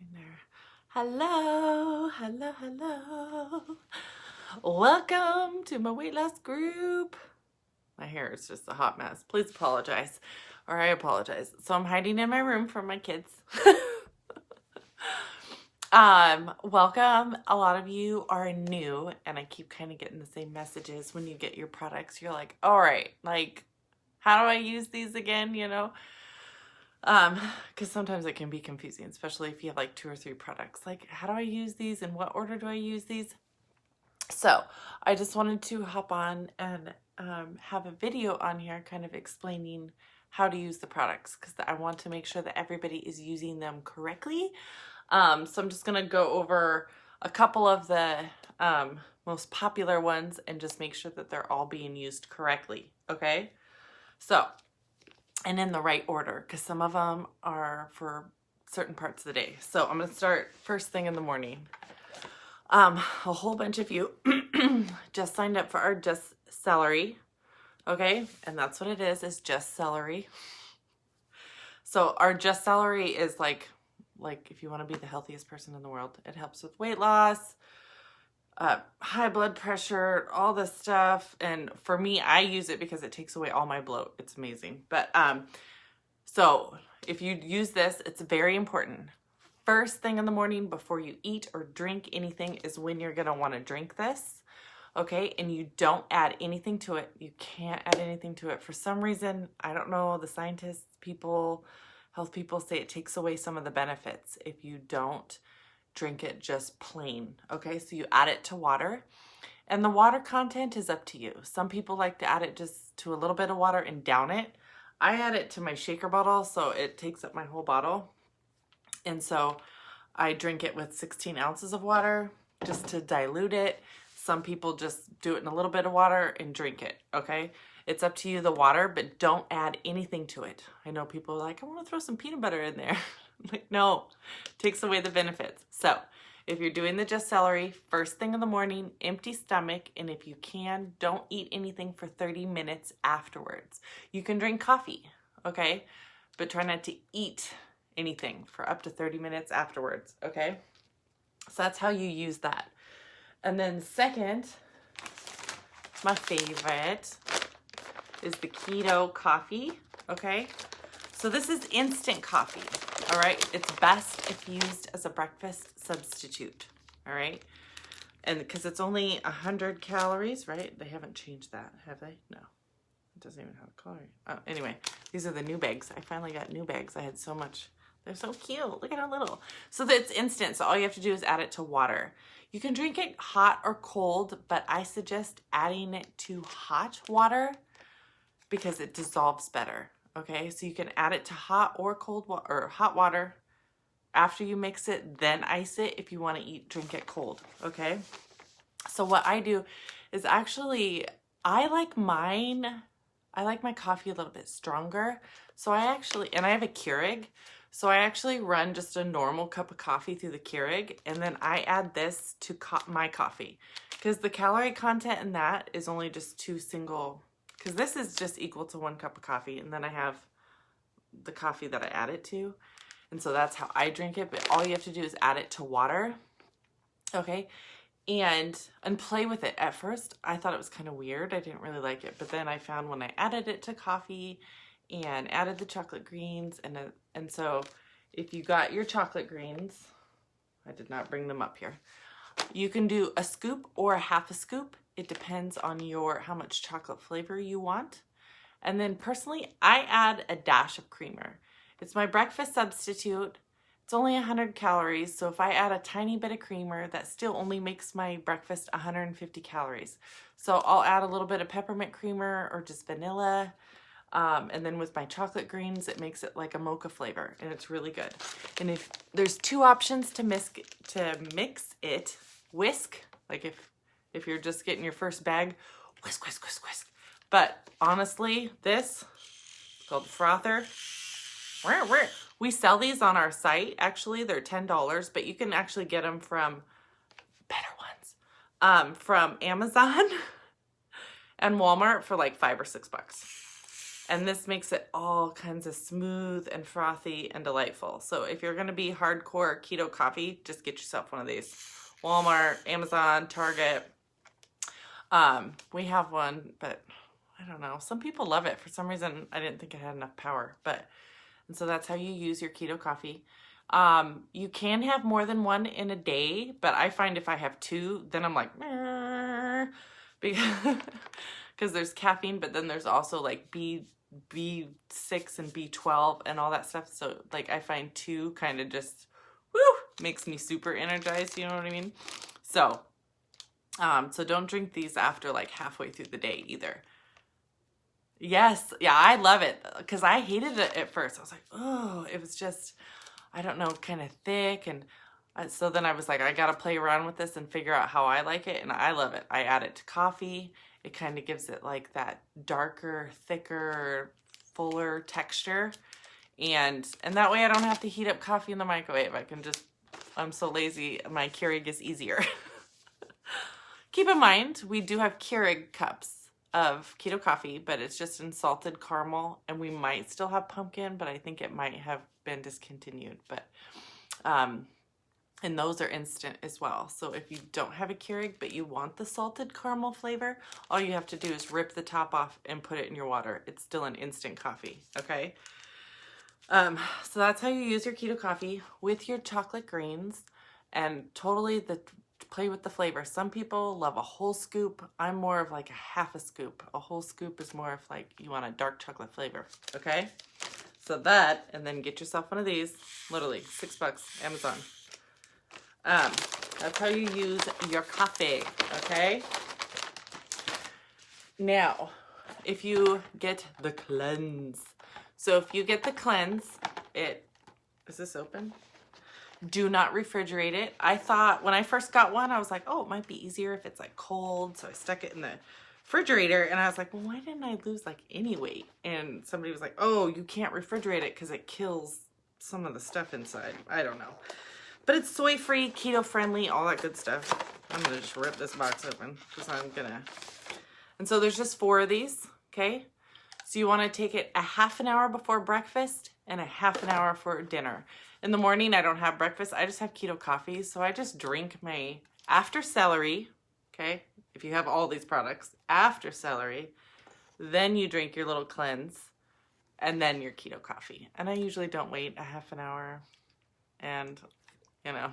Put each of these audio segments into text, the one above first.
in there. Hello, hello, hello. Welcome to my weight loss group. My hair is just a hot mess. Please apologize, or I apologize. So I'm hiding in my room from my kids. Welcome. A lot of you are new, and I keep kind of getting the same messages when you get your products. You're like, all right, like, how do I use these again, you know? Because sometimes it can be confusing, especially if you have like 2 or 3 products. Like, how do I use these? In what order do I use these? So I just wanted to hop on and have a video on here kind of explaining how to use the products, because I want to make sure that everybody is using them correctly. So I'm just going to go over a couple of the most popular ones and just make sure that they're all being used correctly. Okay. So, and in the right order, because some of them are for certain parts of the day. So I'm going to start first thing in the morning. A whole bunch of you just signed up for our Just Celery. Okay. And that's what it is just celery. So our Just Celery is like if you want to be the healthiest person in the world, it helps with weight loss, high blood pressure, all this stuff. And for me, I use it because it takes away all my bloat. It's amazing. But so if you use this, it's very important. First thing in the morning before you eat or drink anything is when you're going to want to drink this. Okay. And you don't add anything to it. You can't add anything to it. For some reason, I don't know, the scientists, people, health people say it takes away some of the benefits if you don't drink it just plain. Okay, so you add it to water, and the water content is up to you. Some people like to add it just to a little bit of water and down it. I add it to my shaker bottle, so it takes up my whole bottle. And so I drink it with 16 ounces of water just to dilute it. Some people just do it in a little bit of water and drink it. Okay, it's up to you, the water, but don't add anything to it. I know people are like, I want to throw some peanut butter in there. Like, no, takes away the benefits. So if you're doing the Just Celery, first thing in the morning, empty stomach, and if you can, don't eat anything for 30 minutes afterwards. You can drink coffee, okay? But try not to eat anything for up to 30 minutes afterwards, okay? So that's how you use that. And then second, my favorite is the keto coffee, okay? So this is instant coffee, all right? It's best if used as a breakfast substitute, all right? And because it's only 100 calories, right? They haven't changed that, have they? No, it doesn't even have a calorie. Oh, anyway, these are the new bags. I finally got new bags. I had so much. They're so cute. Look at how little. So it's instant. So all you have to do is add it to water. You can drink it hot or cold, but I suggest adding it to hot water because it dissolves better. Okay, so you can add it to hot or cold water, or hot water after you mix it, then ice it if you want to drink it cold. Okay, so what I do is actually, I like my coffee a little bit stronger. So I actually, and I have a Keurig, so I actually run just a normal cup of coffee through the Keurig, and then I add this to my coffee, because the calorie content in that is only just 2 single, because this is just equal to 1 cup of coffee, and then I have the coffee that I add it to, and so that's how I drink it. But all you have to do is add it to water, okay, and play with it. At first, I thought it was kind of weird. I didn't really like it, but then I found when I added it to coffee and added the chocolate greens, and so if you got your chocolate greens, I did not bring them up here, you can do a scoop or a half a scoop. It depends on how much chocolate flavor you want. And then personally, I add a dash of creamer. It's my breakfast substitute. It's only 100 calories. So if I add a tiny bit of creamer, that still only makes my breakfast 150 calories. So I'll add a little bit of peppermint creamer or just vanilla. And then with my chocolate greens, it makes it like a mocha flavor, and it's really good. And if there's 2 options to mix it, whisk, like if you're just getting your first bag, whisk, whisk, whisk, whisk. But honestly, this is called the frother. We sell these on our site. Actually, they're $10, but you can actually get them from better ones, from Amazon and Walmart for like $5 or $6. And this makes it all kinds of smooth and frothy and delightful. So if you're going to be hardcore keto coffee, just get yourself one of these. Walmart, Amazon, Target. We have one, but I don't know. Some people love it. For some reason, I didn't think it had enough power. And so that's how you use your keto coffee. You can have more than one in a day, but I find if I have two, then I'm like, because there's caffeine, but then there's also like B6 and B12 and all that stuff. So like I find two kind of just makes me super energized, you know what I mean? So so don't drink these after like halfway through the day either. Yes, yeah, I love it because I hated it at first. I was like, oh, it was just, I don't know, kind of thick. And so then I was like, I got to play around with this and figure out how I like it. And I love it. I add it to coffee. It kind of gives it like that darker, thicker, fuller texture. And that way I don't have to heat up coffee in the microwave. I can just, I'm so lazy, my Keurig is easier. Keep in mind, we do have Keurig cups of keto coffee, but it's just in salted caramel, and we might still have pumpkin, but I think it might have been discontinued. But and those are instant as well. So if you don't have a Keurig but you want the salted caramel flavor, all you have to do is rip the top off and put it in your water. It's still an instant coffee, okay? So that's how you use your keto coffee with your chocolate grains, and totally play with the flavor. Some people love a whole scoop. I'm more of like a half a scoop. A whole scoop is more of like you want a dark chocolate flavor, okay? So that, and then get yourself one of these, literally $6, Amazon. That's how you use your coffee, okay? Now, if you get the cleanse. So if you get the cleanse, is this open? Do not refrigerate it. I thought when I first got one, I was like, oh, it might be easier if it's like cold. So I stuck it in the refrigerator and I was like, well, why didn't I lose like any weight? And somebody was like, oh, you can't refrigerate it because it kills some of the stuff inside. I don't know. But it's soy-free, keto-friendly, all that good stuff. I'm going to just rip this box open because I'm going to. And so there's just 4 of these, okay? So you want to take it a half an hour before breakfast and a half an hour for dinner. In the morning, I don't have breakfast. I just have keto coffee. So I just drink my after celery, okay? If you have all these products, after celery, then you drink your little cleanse, and then your keto coffee. And I usually don't wait a half an hour, and, you know.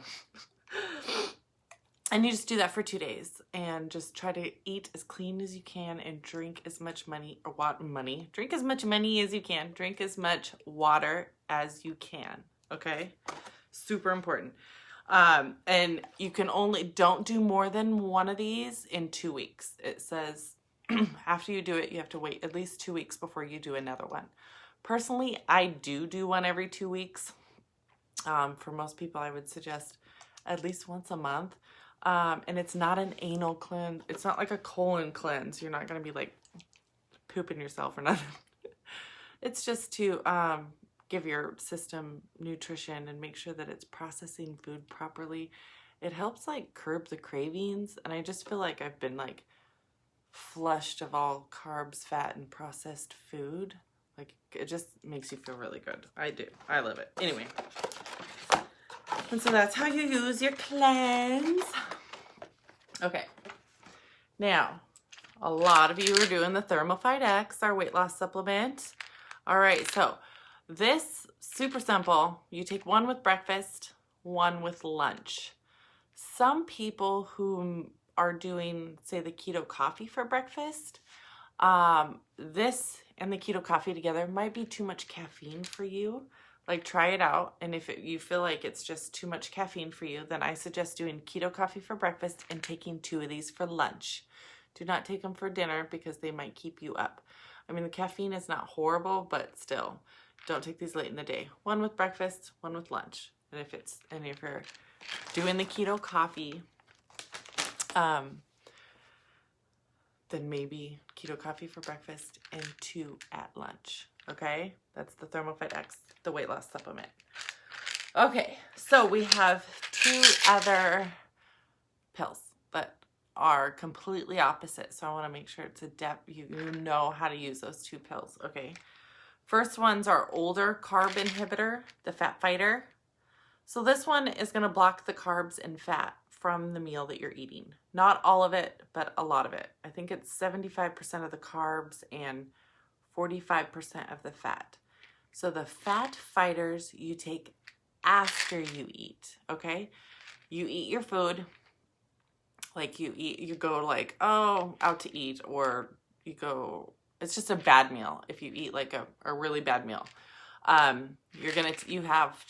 And you just do that for 2 days and just try to eat as clean as you can and drink as much drink as much money as you can. Drink as much water as you can, okay? Super important. And you can don't do more than one of these in 2 weeks. It says after you do it, you have to wait at least 2 weeks before you do another one. Personally, I do one every 2 weeks. For most people, I would suggest at least once a month. And it's not an anal cleanse. It's not like a colon cleanse. You're not going to be like pooping yourself or nothing. It's just to give your system nutrition and make sure that it's processing food properly. It helps like curb the cravings. And I just feel like I've been like flushed of all carbs, fat, and processed food. Like it just makes you feel really good. I do. I love it. Anyway. And so that's how you use your cleanse. Okay. Now, a lot of you are doing the Thermophyte X, our weight loss supplement. All right, so this, super simple. You take one with breakfast, one with lunch. Some people who are doing, say, the keto coffee for breakfast, this and the keto coffee together might be too much caffeine for you. Like, try it out, and if you feel like it's just too much caffeine for you, then I suggest doing keto coffee for breakfast and taking 2 of these for lunch. Do not take them for dinner because they might keep you up. I mean, the caffeine is not horrible, but still, don't take these late in the day. One with breakfast, one with lunch. And if you're doing the keto coffee, then maybe keto coffee for breakfast and 2 at lunch. Okay, that's the Thermophyte X, the weight loss supplement. Okay, so we have 2 other pills that are completely opposite. So I want to make sure it's you know how to use those 2 pills. Okay, First one's our older carb inhibitor, the Fat Fighter. So this one is going to block the carbs and fat from the meal that you're eating. Not all of it, but a lot of it. I think it's 75% of the carbs and 45% of the fat. So the Fat Fighters you take after you eat, okay? You eat your food, like you go like, oh, out to eat, or you go, it's just a bad meal. If you eat like a really bad meal, you have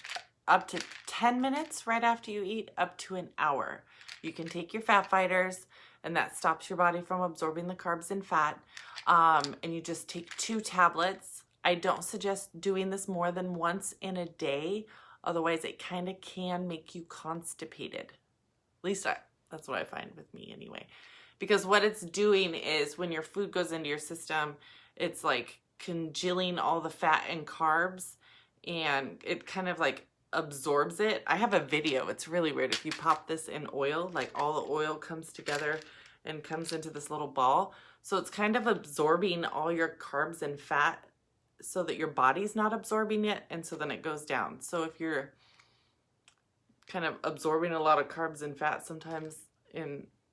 up to 10 minutes right after you eat, up to an hour. You can take your Fat Fighters, and that stops your body from absorbing the carbs and fat. And you just take 2 tablets. I don't suggest doing this more than once in a day. Otherwise, it kind of can make you constipated. At least that's what I find with me anyway. Because what it's doing is when your food goes into your system, it's like congealing all the fat and carbs, and it kind of like absorbs it. I have a video. It's really weird. If you pop this in oil, like all the oil comes together and comes into this little ball. So it's kind of absorbing all your carbs and fat so that your body's not absorbing it, and so then it goes down. So if you're kind of absorbing a lot of carbs and fat, sometimes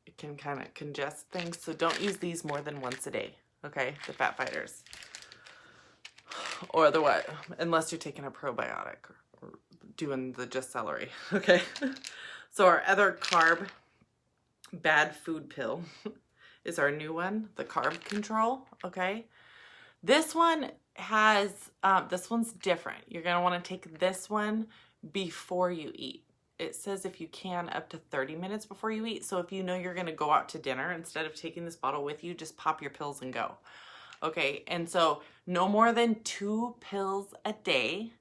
it can kind of congest things. So don't use these more than once a day, okay? The Fat Fighters. Or otherwise, unless you're taking a probiotic or doing the just celery, okay? So our other carb bad food pill is our new one, the Carb Control, okay? This one has, this one's different. You're gonna wanna take this one before you eat. It says if you can up to 30 minutes before you eat. So if you know you're gonna go out to dinner, instead of taking this bottle with you, just pop your pills and go. Okay, and so no more than 2 pills a day.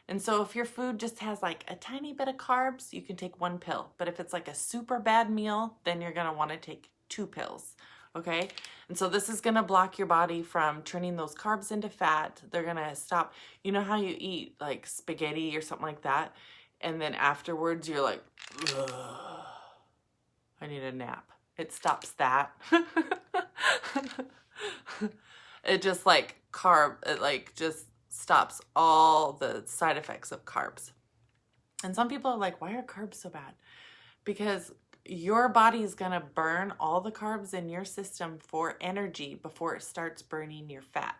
And so if your food just has like a tiny bit of carbs, you can take 1 pill. But if it's like a super bad meal, then you're gonna wanna take 2 pills, okay? And so this is gonna block your body from turning those carbs into fat. They're gonna stop, you know how you eat like spaghetti or something like that, and then afterwards you're like, ugh, I need a nap. It stops that. It just like just stops all the side effects of carbs. And some people are like, why are carbs so bad? Because your body is gonna burn all the carbs in your system for energy before it starts burning your fat.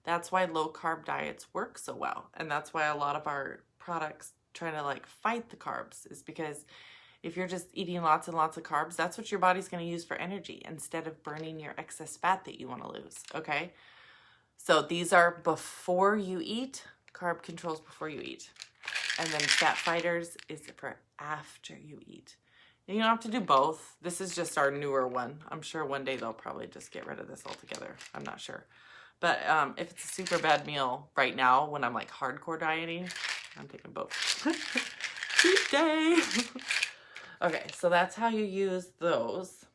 That's why low carb diets work so well. And that's why a lot of our products try to like fight the carbs, is because if you're just eating lots and lots of carbs, that's what your body's gonna use for energy instead of burning your excess fat that you wanna lose, okay? So these are before you eat, Carb Controls before you eat. And then Fat Fighters is for after you eat. And you don't have to do both. This is just our newer one. I'm sure one day they'll probably just get rid of this altogether. I'm not sure. But if it's a super bad meal right now, when I'm like hardcore dieting, I'm taking both. Cheat day. Okay, so that's how you use those.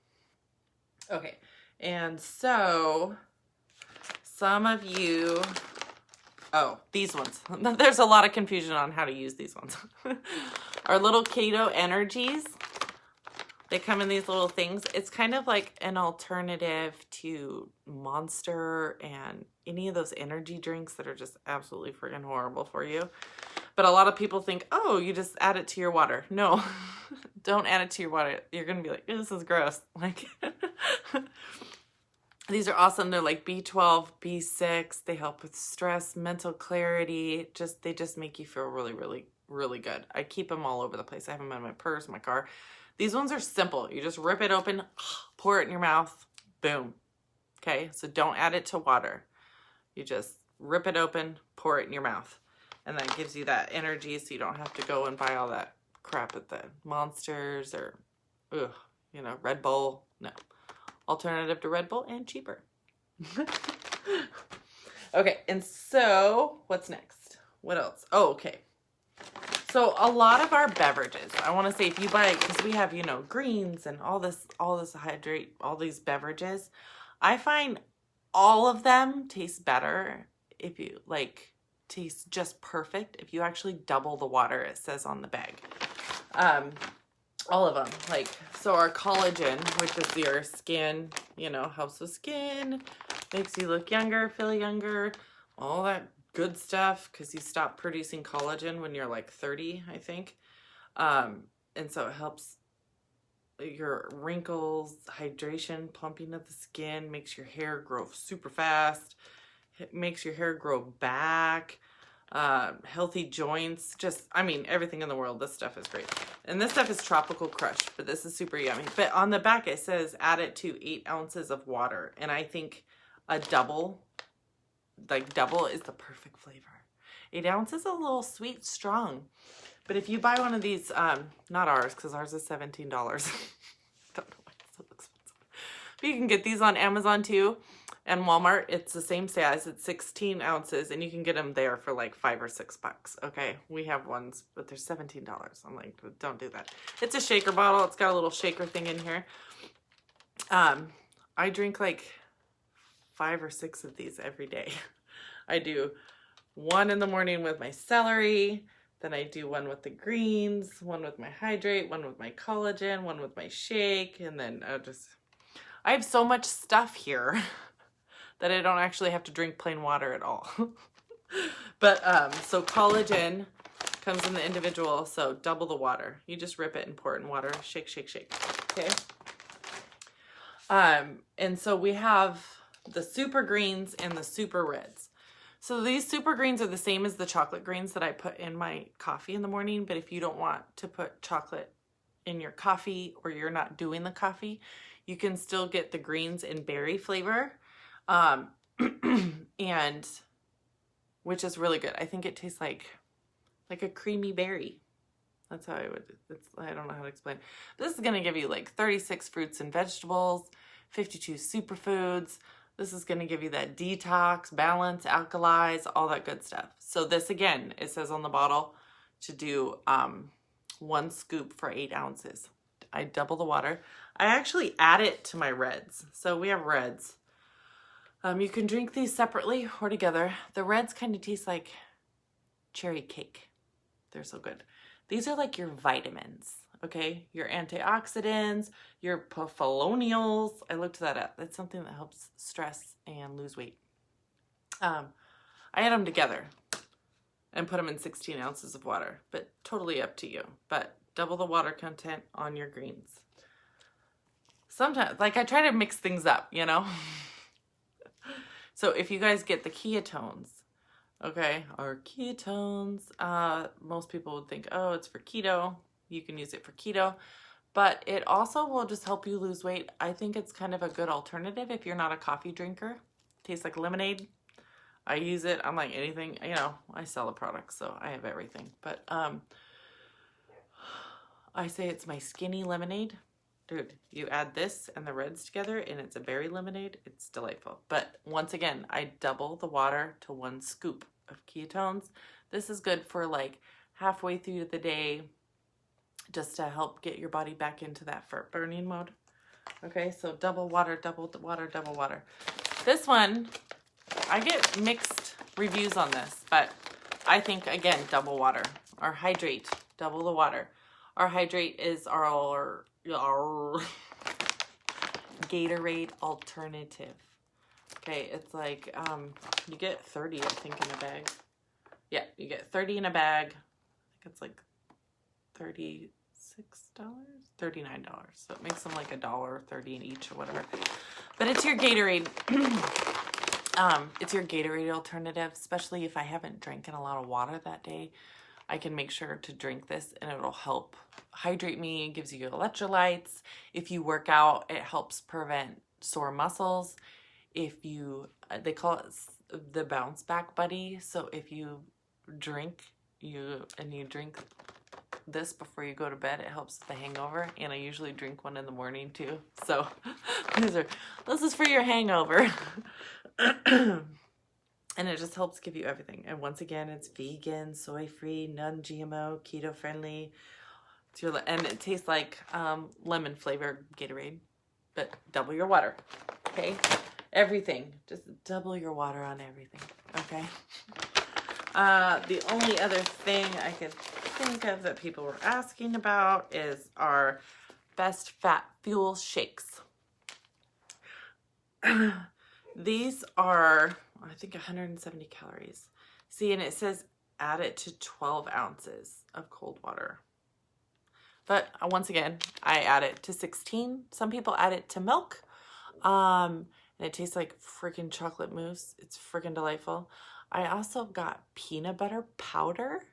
Okay, and so some of you, oh, these ones. There's a lot of confusion on how to use these ones. Our little Keto Energies. They come in these little things. It's kind of like an alternative to Monster and any of those energy drinks that are just absolutely freaking horrible for you. But a lot of people think, oh, you just add it to your water. No, don't add it to your water. You're going to be like, this is gross. Like, these are awesome. They're like B12, B6. They help with stress, mental clarity. They just make you feel really, really, really good. I keep them all over the place. I have them in my purse, my car. These ones are simple. You just rip it open, pour it in your mouth, boom. Okay, so don't add it to water. You just rip it open, pour it in your mouth. And that gives you that energy so you don't have to go and buy all that crap at the Monsters or, you know, Red Bull. No. Alternative to Red Bull and cheaper. Okay, and so what's next? What else? Oh, okay. So a lot of our beverages, I want to say if you buy, because we have, you know, greens and all this hydrate, all these beverages, I find all of them taste better if you like, taste just perfect if you actually double the water it says on the bag. All of them, like, so our collagen, which is your skin, you know, helps with skin, makes you look younger, feel younger, all that good stuff because you stop producing collagen when you're like 30, I think. And so it helps your wrinkles, hydration, plumping of the skin, makes your hair grow super fast, it makes your hair grow back, healthy joints, just, I mean, everything in the world. This stuff is great. And this stuff is Tropical Crush, but this is super yummy. But on the back it says add it to 8 ounces of water. And I think a double, like double, is the perfect flavor. 8 ounces is a little sweet, strong. But if you buy one of these, not ours, because ours is $17. Don't know why it's so expensive. But you can get these on Amazon too. And Walmart, it's the same size. It's 16 ounces, and you can get them there for like $5 or $6. Okay, we have ones, but they're $17. I'm like, don't do that. It's a shaker bottle. It's got a little shaker thing in here. I drink like 5 or 6 of these every day. I do one in the morning with my celery. Then I do one with the greens, one with my hydrate, one with my collagen, one with my shake, and then I have so much stuff here that I don't actually have to drink plain water at all. But, so collagen comes in the individual, so double the water. You just rip it and pour it in water, shake, shake, shake, okay? And so we have the super greens and the super reds. So these super greens are the same as the chocolate greens that I put in my coffee in the morning, but if you don't want to put chocolate in your coffee or you're not doing the coffee, you can still get the greens in berry flavor, and which is really good. I think it tastes like a creamy berry. That's how I would, I don't know how to explain. This is going to give you like 36 fruits and vegetables, 52 superfoods. This is going to give you that detox, balance, alkalize, all that good stuff. So this, again, it says on the bottle to do 1 scoop for 8 ounces. I double the water. I actually add it to my reds. So we have reds. You can drink these separately or together. The reds kind of taste like cherry cake. They're so good. These are like your vitamins. Okay, your antioxidants, your polyphenols. I looked that up. That's something that helps stress and lose weight. I add them together and put them in 16 ounces of water, but totally up to you. But double the water content on your greens. Sometimes, like, I try to mix things up, you know? So if you guys get the ketones, okay, or ketones, most people would think, oh, it's for keto. You can use it for keto, but it also will just help you lose weight. I think it's kind of a good alternative if you're not a coffee drinker. Tastes like lemonade. I use it. I'm like anything, you know, I sell a product, so I have everything. But I say it's my skinny lemonade. Dude, you add this and the reds together and it's a berry lemonade. It's delightful. But once again, I double the water to 1 scoop of ketones. This is good for like halfway through the day, just to help get your body back into that fat burning mode. Okay, so double water, double water, double water. This one, I get mixed reviews on this, but I think, again, double water. Our hydrate, double the water. Our hydrate is our Gatorade alternative. Okay, it's like, you get 30, I think, in a bag. Yeah, you get 30 in a bag. I think it's like $36, $39. So it makes them like $1.30 in each or whatever. But it's your Gatorade. It's your Gatorade alternative, especially if I haven't drank a lot of water that day. I can make sure to drink this and it'll help hydrate me. It gives you electrolytes. If you work out, it helps prevent sore muscles. If you, they call it the bounce back buddy. So if you drink, you drink this before you go to bed, it helps with the hangover. And I usually drink one in the morning too. So this is for your hangover. And it just helps give you everything. And once again, it's vegan, soy-free, non-GMO, keto-friendly. And it tastes like lemon flavored Gatorade, but double your water, okay? Everything, just double your water on everything, okay? The only other thing I could think of that people were asking about is our Best Fat Fuel Shakes. These are, I think, 170 calories. See, and it says add it to 12 ounces of cold water. But once again, I add it to 16. Some people add it to milk. And it tastes like freaking chocolate mousse. It's freaking delightful. I also got peanut butter powder.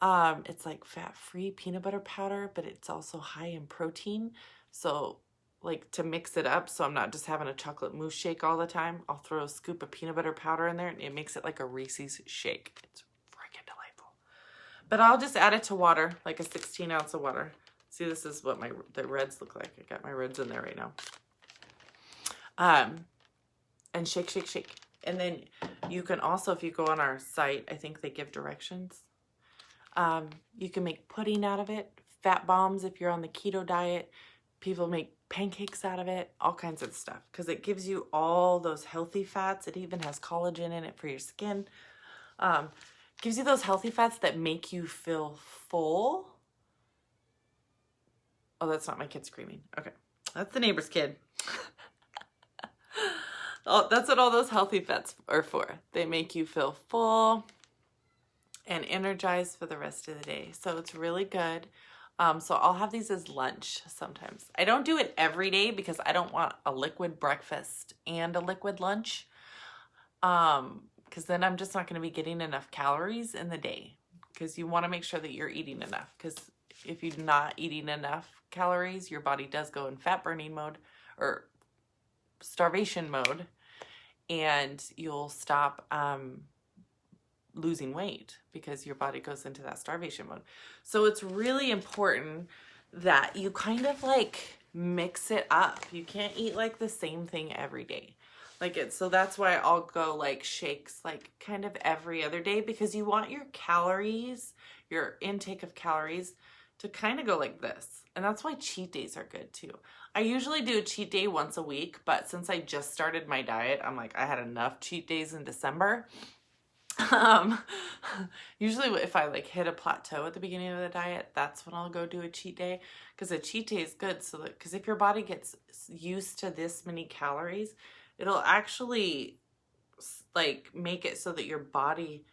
It's like fat-free peanut butter powder, but it's also high in protein. So like to mix it up so I'm not just having a chocolate mousse shake all the time, I'll throw a scoop of peanut butter powder in there and it makes it like a Reese's shake. It's freaking delightful. But I'll just add it to water, like a 16 ounce of water. See, this is what the reds look like. I got my reds in there right now. And shake, shake, shake. And then you can also, if you go on our site, I think they give directions. You can make pudding out of it, fat bombs if you're on the keto diet. People make pancakes out of it, all kinds of stuff, because it gives you all those healthy fats. It even has collagen in it for your skin. Gives you those healthy fats that make you feel full. Oh, that's not my kid screaming. Okay, that's the neighbor's kid. Oh, that's what all those healthy fats are for. They make you feel full and energized for the rest of the day. So it's really good. So I'll have these as lunch sometimes. I don't do it every day because I don't want a liquid breakfast and a liquid lunch. Because then I'm just not going to be getting enough calories in the day. Because you want to make sure that you're eating enough. Because if you're not eating enough calories, your body does go in fat burning mode or starvation mode. And you'll stop losing weight because your body goes into that starvation mode. So it's really important that you kind of like mix it up. You can't eat like the same thing every day. So that's why I'll go like shakes like kind of every other day, because you want your calories, your intake of calories to kind of go like this. And that's why cheat days are good too. I usually do a cheat day once a week, but since I just started my diet, I'm like, I had enough cheat days in December. Usually if I like hit a plateau at the beginning of the diet, that's when I'll go do a cheat day, because a cheat day is good. So that, because if your body gets used to this many calories, it'll actually like make it so that your body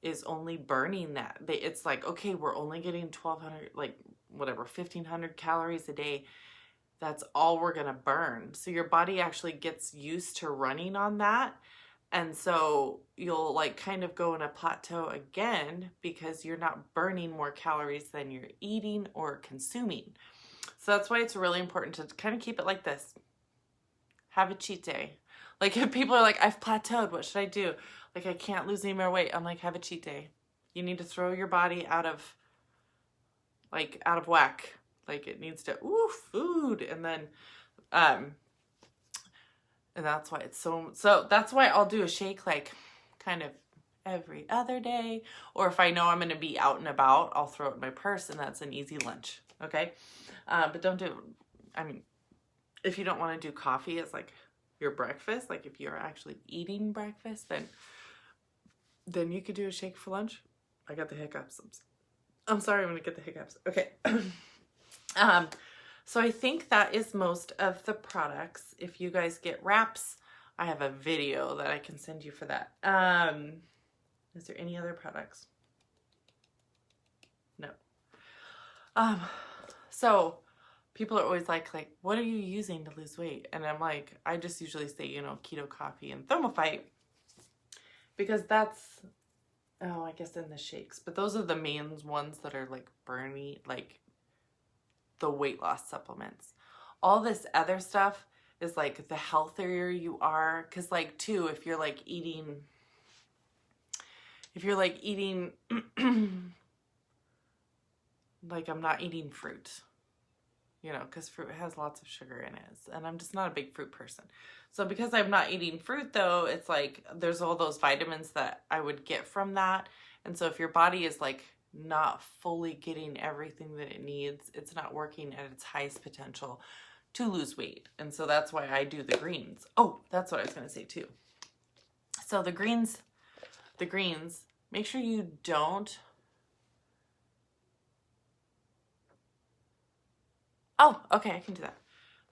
is only burning that. It's like, okay, we're only getting 1,200, like whatever, 1,500 calories a day. That's all we're gonna burn. So your body actually gets used to running on that. And so you'll like kind of go in a plateau again because you're not burning more calories than you're eating or consuming. So that's why it's really important to kind of keep it like this. Have a cheat day. Like if people are like, I've plateaued, what should I do? Like I can't lose any more weight. I'm like, have a cheat day. You need to throw your body out of whack. Like it needs to, food. And then, and that's why it's so that's why I'll do a shake like kind of every other day. Or if I know I'm going to be out and about, I'll throw it in my purse and that's an easy lunch. Okay. But don't do, I mean, if you don't want to do coffee as like your breakfast, like if you're actually eating breakfast, then you could do a shake for lunch. I got the hiccups. I'm sorry, I'm going to get the hiccups. Okay. So I think that is most of the products. If you guys get wraps, I have a video that I can send you for that. Is there any other products? No. So people are always like, what are you using to lose weight? And I'm like, I just usually say, Keto Coffee and Thermophyte, because that's, I guess in the shakes, but those are the main ones that are like burny, like the weight loss supplements. All this other stuff is like the healthier you are, because like too, if you're like eating like I'm not eating fruit, because fruit has lots of sugar in it, and I'm just not a big fruit person. So because I'm not eating fruit though, it's like there's all those vitamins that I would get from that. And so if your body is like not fully getting everything that it needs, it's not working at its highest potential to lose weight. And so that's why I do the greens. Oh, that's what I was going to say too. So the greens, make sure you don't. Oh, okay, I can do that.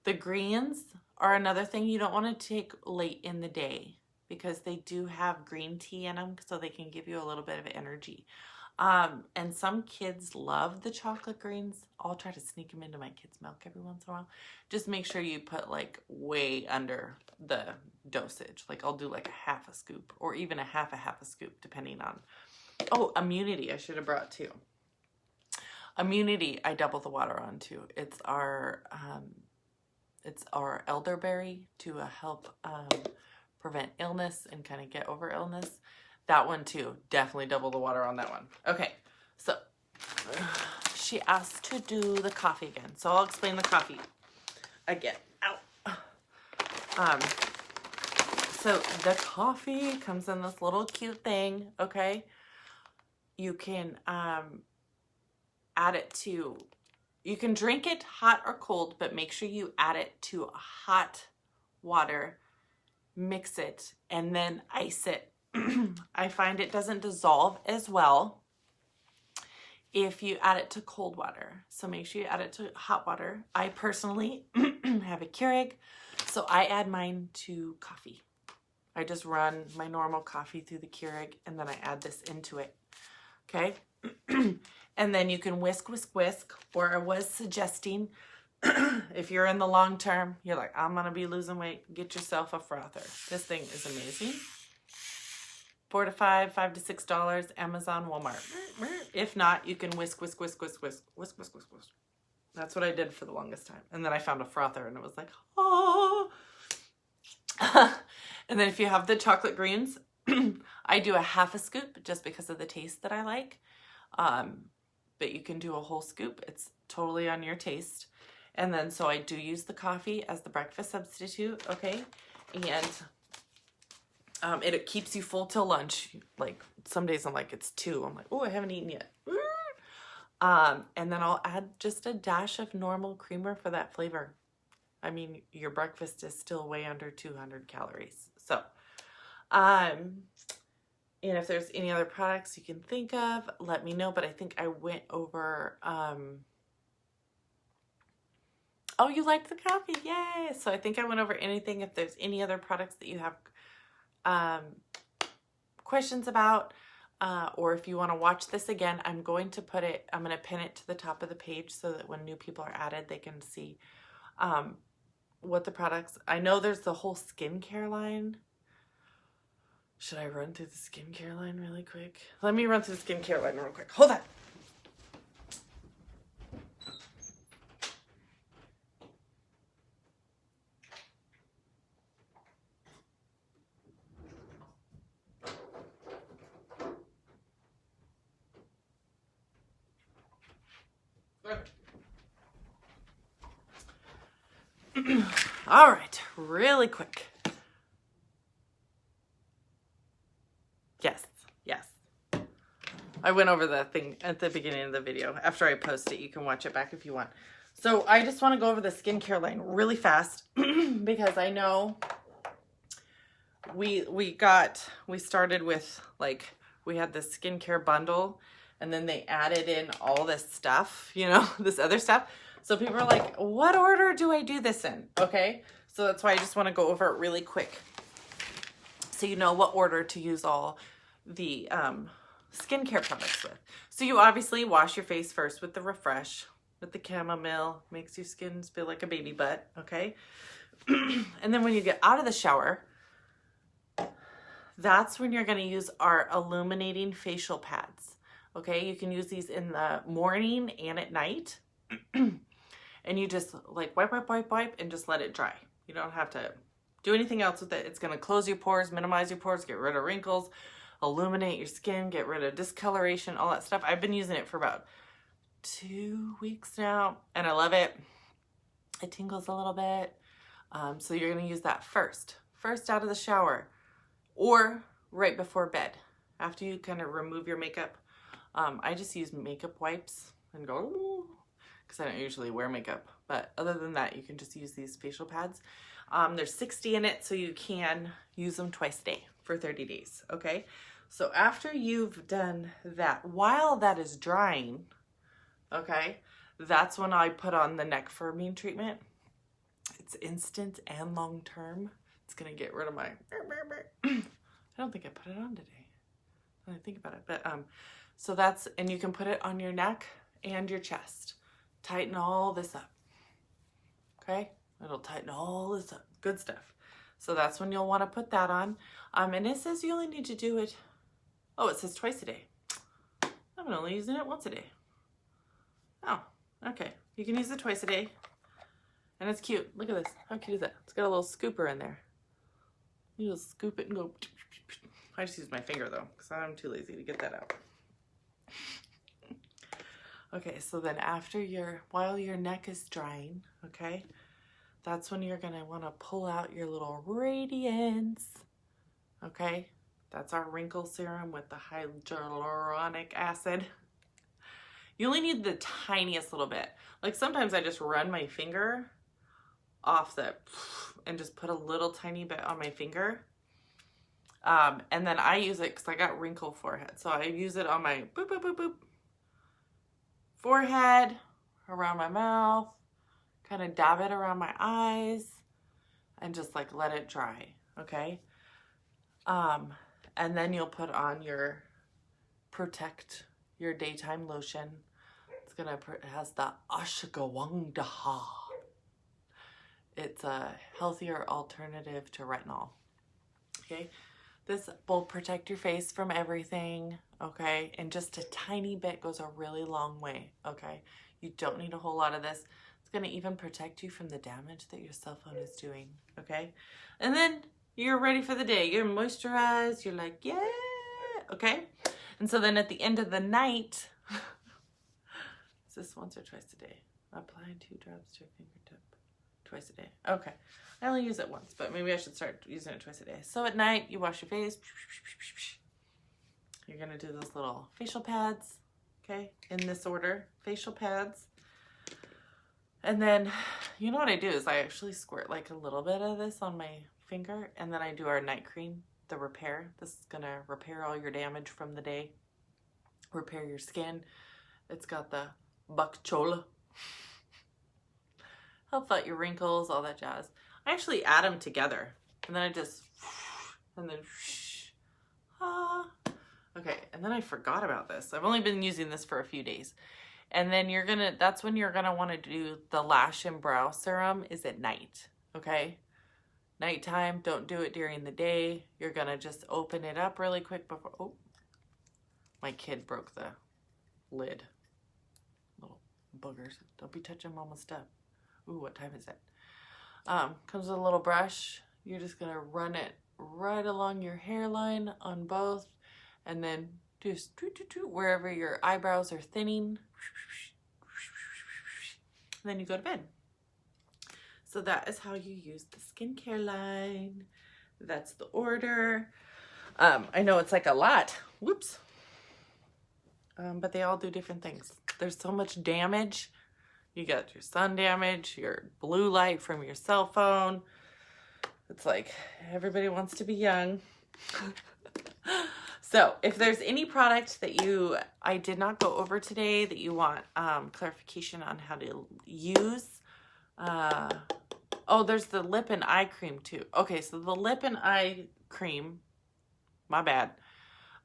The greens are another thing you don't want to take late in the day, because they do have green tea in them, so they can give you a little bit of energy. And some kids love the chocolate greens. I'll try to sneak them into my kids' milk every once in a while. Just make sure you put like way under the dosage. Like I'll do like a half a scoop or even a half a scoop depending on. Oh, Immunity I should have brought too. Immunity I double the water on too. It's our elderberry to help prevent illness and kind of get over illness. That one too, definitely double the water on that one. Okay, so she asked to do the coffee again. So I'll explain the coffee again. Ow. So the coffee comes in this little cute thing, okay? You can add it to, you can drink it hot or cold, but make sure you add it to hot water, mix it, and then ice it. I find it doesn't dissolve as well if you add it to cold water. So make sure you add it to hot water. I personally have a Keurig, so I add mine to coffee. I just run my normal coffee through the Keurig and then I add this into it. Okay? And then you can whisk, or I was suggesting if you're in the long term, you're like, I'm gonna be losing weight, get yourself a frother. This thing is amazing. $4 to $5, $5 to $6, Amazon, Walmart. If not, you can whisk. That's what I did for the longest time. And then I found a frother and it was like, oh. And then if you have the chocolate greens, I do a half a scoop just because of the taste that I like. But you can do a whole scoop. It's totally on your taste. And then, so I do use the coffee as the breakfast substitute, okay? And it keeps you full till lunch. Like some days I'm like, it's 2. I'm like, oh, I haven't eaten yet. And then I'll add just a dash of normal creamer for that flavor. I mean, your breakfast is still way under 200 calories. So, and if there's any other products you can think of, let me know. But I think I went over, oh, you liked the coffee. Yay. So I think I went over anything. If there's any other products that you have questions about, or if you want to watch this again, I'm going to pin it to the top of the page so that when new people are added, they can see what the products, I know there's the whole skincare line. Should I run through the skincare line really quick? Let me run through the skincare line real quick. Hold on. All right, really quick. Yes. I went over the thing at the beginning of the video. After I post it, you can watch it back if you want. So I just want to go over the skincare line really fast because I know we started with, like, we had this skincare bundle and then they added in all this stuff, you know, this other stuff. So people are like, what order do I do this in? Okay. So that's why I just want to go over it really quick. So you know what order to use all the skincare products with. So you obviously wash your face first with the Refresh, with the chamomile, makes your skin feel like a baby butt, okay? And then when you get out of the shower, that's when you're gonna use our illuminating facial pads, okay? You can use these in the morning and at night. And you just like wipe, and just let it dry. You don't have to do anything else with it. It's gonna close your pores, minimize your pores, get rid of wrinkles, illuminate your skin, get rid of discoloration, all that stuff. I've been using it for about 2 weeks now, and I love it. It tingles a little bit. So you're gonna use that first out of the shower, or right before bed, after you kind of remove your makeup. I just use makeup wipes and go, because I don't usually wear makeup. But other than that, you can just use these facial pads. There's 60 in it, so you can use them twice a day for 30 days, okay? So after you've done that, while that is drying, okay, that's when I put on the neck firming treatment. It's instant and long-term. It's gonna get rid of my I don't think I put it on today. When I think about it. But so that's, and you can put it on your neck and your chest. Tighten all this up. Okay? It'll tighten all this up. Good stuff. So that's when you'll want to put that on. And it says you only need to do it, oh, it says twice a day. I'm only using it once a day. Oh, okay. You can use it twice a day. And it's cute. Look at this. How cute is that? It's got a little scooper in there. You just scoop it and go. I just use my finger though, because I'm too lazy to get that out. Okay, so then while your neck is drying, okay, that's when you're gonna wanna pull out your little Radiance, okay? That's our wrinkle serum with the hyaluronic acid. You only need the tiniest little bit. Like sometimes I just run my finger off and just put a little tiny bit on my finger. And then I use it because I got wrinkle forehead. So I use it on my boop, boop, boop, boop. Forehead, around my mouth, kind of dab it around my eyes, and just like let it dry, okay? And then you'll put on your Protect, your daytime lotion. It has the ashwagandha. It's a healthier alternative to retinol, okay? This will protect your face from everything, okay? And just a tiny bit goes a really long way, okay? You don't need a whole lot of this. It's gonna even protect you from the damage that your cell phone is doing, okay? And then you're ready for the day. You're moisturized, you're like, yeah, okay? And so then at the end of the night, is this once or twice a day? Apply 2 drops to your fingertip. Twice a day. Okay. I only use it once, but maybe I should start using it twice a day. So at night, you wash your face. You're going to do those little facial pads, okay? In this order, facial pads. And then, you know what I do is I actually squirt like a little bit of this on my finger, and then I do our night cream, the repair. This is going to repair all your damage from the day, repair your skin. It's got the bok chola. Help out your wrinkles, all that jazz. I actually add them together, and then okay, and then I forgot about this. I've only been using this for a few days. And then that's when you're gonna wanna do the lash and brow serum is at night, okay? Nighttime, don't do it during the day. You're gonna just open it up really quick before, oh, my kid broke the lid. Little boogers, don't be touching mama's stuff. Ooh, what time is it? Comes with a little brush. You're just gonna run it right along your hairline on both, and then just wherever your eyebrows are thinning. And then you go to bed. So that is how you use the skincare line. That's the order. I know it's like a lot. Whoops. But they all do different things. There's so much damage. You got your sun damage, your blue light from your cell phone. It's like everybody wants to be young. So if there's any product that I did not go over today that you want clarification on how to use, oh, there's the lip and eye cream too. Okay, so the lip and eye cream, my bad.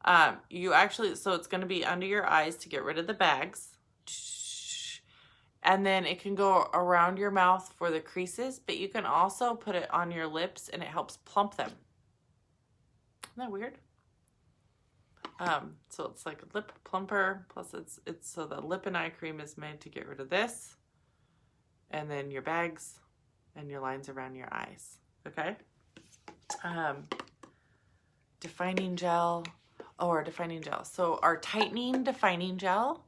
So it's going to be under your eyes to get rid of the bags. And then it can go around your mouth for the creases, but you can also put it on your lips and it helps plump them. Isn't that weird? So it's like a lip plumper, plus so the lip and eye cream is made to get rid of this, and then your bags and your lines around your eyes, okay? Defining gel, or defining gel. So our tightening defining gel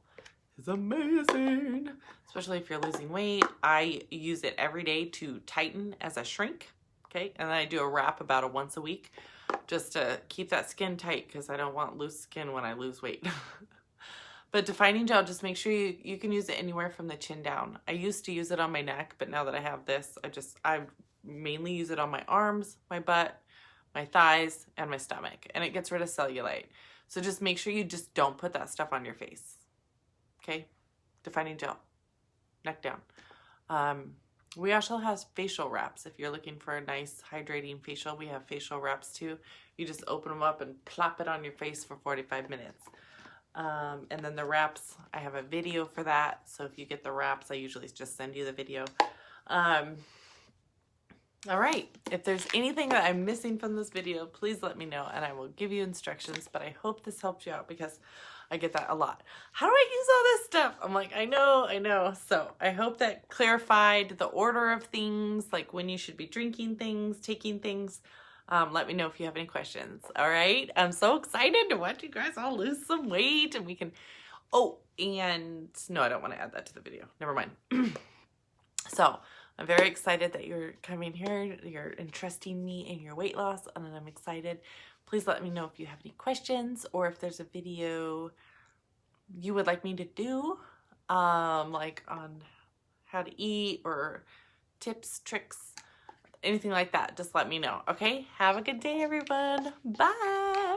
is amazing, especially if you're losing weight. I use it every day to tighten as a shrink, okay? And then I do a wrap about once a week just to keep that skin tight because I don't want loose skin when I lose weight. But defining gel, just make sure you can use it anywhere from the chin down. I used to use it on my neck, but now that I have this, I mainly use it on my arms, my butt, my thighs, and my stomach, and it gets rid of cellulite. So just make sure you just don't put that stuff on your face. Okay, defining gel, neck down. We also have facial wraps. If you're looking for a nice hydrating facial, we have facial wraps too. You just open them up and plop it on your face for 45 minutes. And then the wraps, I have a video for that. So if you get the wraps, I usually just send you the video. All right, if there's anything that I'm missing from this video, please let me know and I will give you instructions, but I hope this helped you out because I get that a lot. How do I use all this stuff? I'm like, I know. So I hope that clarified the order of things, like when you should be drinking things, taking things. Let me know if you have any questions. All right, I'm so excited to watch you guys all lose some weight and we can, oh, and no, I don't want to add that to the video. Never mind. So I'm very excited that you're coming here. You're entrusting me in your weight loss, and I'm excited. Please let me know if you have any questions or if there's a video you would like me to do, like on how to eat or tips, tricks, anything like that. Just let me know, okay? Have a good day, everyone. Bye.